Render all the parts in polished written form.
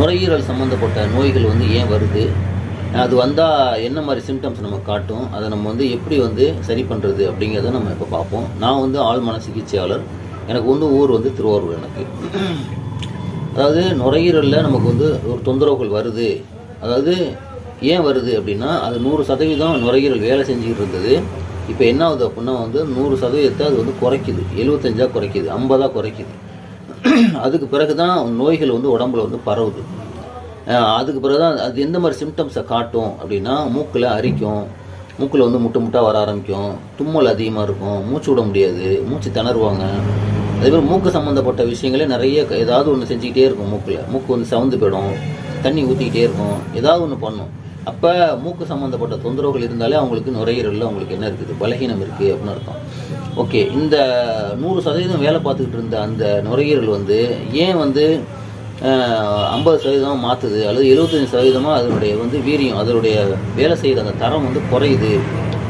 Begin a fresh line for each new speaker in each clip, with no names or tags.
நுரையீரல் சம்மந்தப்பட்ட நோய்கள் வந்து ஏன் வருது, அது வந்தால் என்ன மாதிரி சிம்டம்ஸ் நம்ம காட்டும், அதை நம்ம வந்து எப்படி வந்து சரி பண்ணுறது அப்படிங்கிறத நம்ம இப்போ பார்ப்போம். நான் வந்து ஆழ்மன சிகிச்சையாளர். எனக்கு வந்து ஊர் வந்து திருவாரூர். எனக்கு அதாவது நுரையீரலில் நமக்கு வந்து ஒரு தொந்தரவுகள் வருது. அதாவது ஏன் வருது அப்படின்னா, அது 100% நுரையீரல் வேலை செஞ்சுக்கிட்டு இருந்தது. இப்போ என்ன ஆகுது அப்படின்னா வந்து 100% அது வந்து குறைக்குது, 75 குறைக்குது, 50 குறைக்குது. அதுக்கு பிறகு தான் நோய்கள் வந்து உடம்புல வந்து பரவுது. அதுக்கு பிறகு தான் அது எந்த மாதிரி சிம்டம்ஸை காட்டும் அப்படின்னா, மூக்கில் அரிக்கும், மூக்கில் வந்து முட்டாக வர ஆரம்பிக்கும், தும்மல் அதிகமாக இருக்கும், மூச்சு விட முடியாது, மூச்சு திணறுவாங்க. அதேமாதிரி மூக்கு சம்மந்தப்பட்ட விஷயங்களே நிறைய ஏதாவது ஒன்று செஞ்சுக்கிட்டே இருக்கும். மூக்கு வந்து சவுந்து போயிடும், தண்ணி ஊற்றிக்கிட்டே இருக்கும், ஏதாவது ஒன்று பண்ணும். அப்போ மூக்கு சம்மந்தப்பட்ட தொந்தரவுகள் இருந்தாலே அவங்களுக்கு நுரையீரலில் அவங்களுக்கு என்ன இருக்குது, பலகீனம் இருக்குது அப்படின்னு அர்த்தம். ஓகே, இந்த 100% வேலை பார்த்துக்கிட்டு இருந்த அந்த நுரையீரல் வந்து ஏன் வந்து 50% மாற்றுது அல்லது 75% அதனுடைய வந்து வீரியம், அதனுடைய வேலை செய்கிற அந்த தரம் வந்து குறையுது.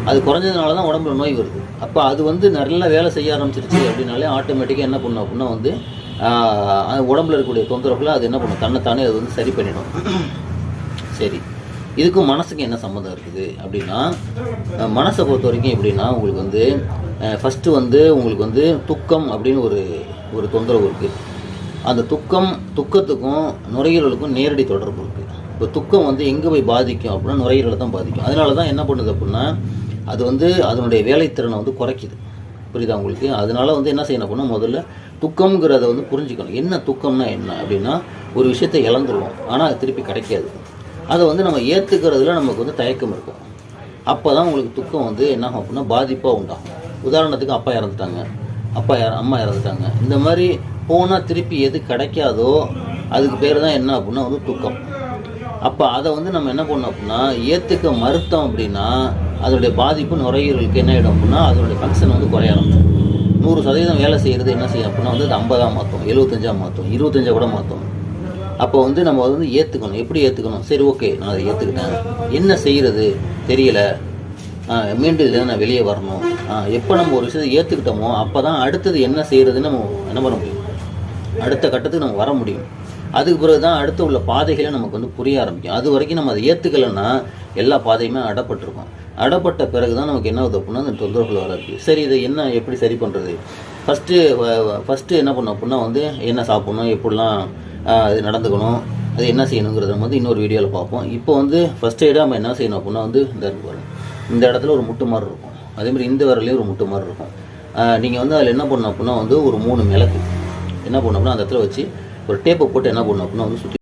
அது குறைஞ்சதுனால தான் உடம்புல நோய் வருது. அப்போ அது வந்து நல்லா வேலை செய்ய ஆரம்பிச்சிருச்சு அப்படின்னாலே ஆட்டோமேட்டிக்காக என்ன பண்ணும் அப்படின்னா வந்து உடம்புல இருக்கக்கூடிய தொந்தரவுகளை அது என்ன பண்ணும், தன்னைத்தானே அது வந்து சரி பண்ணிடும். சரி, இதுக்கும் மனசுக்கு என்ன சம்மந்தம் இருக்குது அப்படின்னா, மனசை பொறுத்த வரைக்கும் எப்படின்னா, உங்களுக்கு வந்து ஃபஸ்ட்டு வந்து உங்களுக்கு வந்து துக்கம் அப்படின்னு ஒரு தொந்தரவு இருக்குது. அந்த துக்கத்துக்கும் நுரையீரலுக்கும் நேரடி தொடர்பு இருக்குது. இப்போ துக்கம் வந்து எங்கே போய் பாதிக்கும் அப்படின்னா நுரையீரலை தான் பாதிக்கும். அதனால தான் என்ன பண்ணுது அப்படின்னா, அது வந்து அதனுடைய வேலைத்திறனை வந்து குறைக்குது. புரியுதா உங்களுக்கு? அதனால வந்து என்ன செய்யணும் அப்படின்னா, முதல்ல துக்கம்ங்கிறத வந்து புரிஞ்சுக்கணும். என்ன துக்கம்னா என்ன அப்படின்னா, ஒரு விஷயத்தை இழந்துருவோம், ஆனால் அது திருப்பி கிடைக்காது. அதை வந்து நம்ம ஏற்றுக்கிறதுல நமக்கு வந்து தயக்கம் இருக்கும். அப்போ தான் உங்களுக்கு துக்கம் வந்து என்ன ஆகும் அப்படின்னா பாதிப்பாக உண்டாகும். உதாரணத்துக்கு அப்பா இறந்துட்டாங்க, அம்மா இறந்துட்டாங்க, இந்த மாதிரி போனால் திருப்பி எது கிடைக்காதோ அதுக்கு பேர் தான் என்ன அப்படின்னா வந்து துக்கம். அப்போ அதை வந்து நம்ம என்ன பண்ணோம் அப்படின்னா ஏற்றுக்க மறுத்தோம் அப்படின்னா அதனுடைய பாதிப்பு நுரையீரலுக்கு என்ன ஆகிடும் அப்படின்னா அதனுடைய ஃபங்க்ஷன் வந்து குறைய ஆரம்பிக்கும். 100% வேலை செய்கிறது என்ன செய்யும் அப்படின்னா வந்து அது 50 மாற்றும், 75 மாற்றும், 25 கூட மாற்றும். அப்போ வந்து நம்ம வந்து ஏற்றுக்கணும். எப்படி ஏற்றுக்கணும்? சரி, ஓகே, நான் அதை ஏற்றுக்கிட்டேன், என்ன செய்கிறது தெரியலை, மீண்டும் இதில் நான் வெளியே வரணும். எப்போ நம்ம ஒரு விஷயத்தை ஏற்றுக்கிட்டோமோ அப்போ தான் அடுத்தது என்ன செய்கிறதுன்னு நம்ம என்ன பண்ண முடியும், அடுத்த கட்டத்துக்கு நம்ம வர முடியும். அதுக்கு பிறகு தான் அடுத்த உள்ள பாதைகளை நமக்கு வந்து புரிய ஆரம்பிக்கும். அது வரைக்கும் நம்ம அதை ஏற்றுக்கலைன்னா எல்லா பாதையுமே அடப்பட்டிருக்கும். அடப்பட்ட பிறகு தான் நமக்கு என்ன ஆகுது அப்படின்னா அந்த தொந்தரவுகள் வர இருக்குது. சரி, இதை என்ன எப்படி சரி பண்ணுறது? ஃபஸ்ட்டு என்ன பண்ணோம் அப்படின்னா வந்து என்ன சாப்பிட்ணும், எப்படிலாம் இது நடந்துக்கணும், அது என்ன செய்யணுங்கிறத வந்து இன்னொரு வீடியோவில் பார்ப்போம். இப்போ வந்து ஃபஸ்ட் எய்டாக நம்ம என்ன செய்யணும் அப்படின்னா வந்து இந்த இடத்துல ஒரு முட்டு மாதிரி இருக்கும், அதேமாதிரி இந்த விரலையும் ஒரு முட்டு மாதிரி இருக்கும். நீங்கள் வந்து அதில் என்ன பண்ணணும் அப்படின்னா வந்து ஒரு 3 மிளகு என்ன பண்ணோம் அப்படின்னா அந்த இடத்துல வச்சு ஒரு டேப்பை போட்டு என்ன பண்ணணும் அப்படின்னா வந்து சுற்றி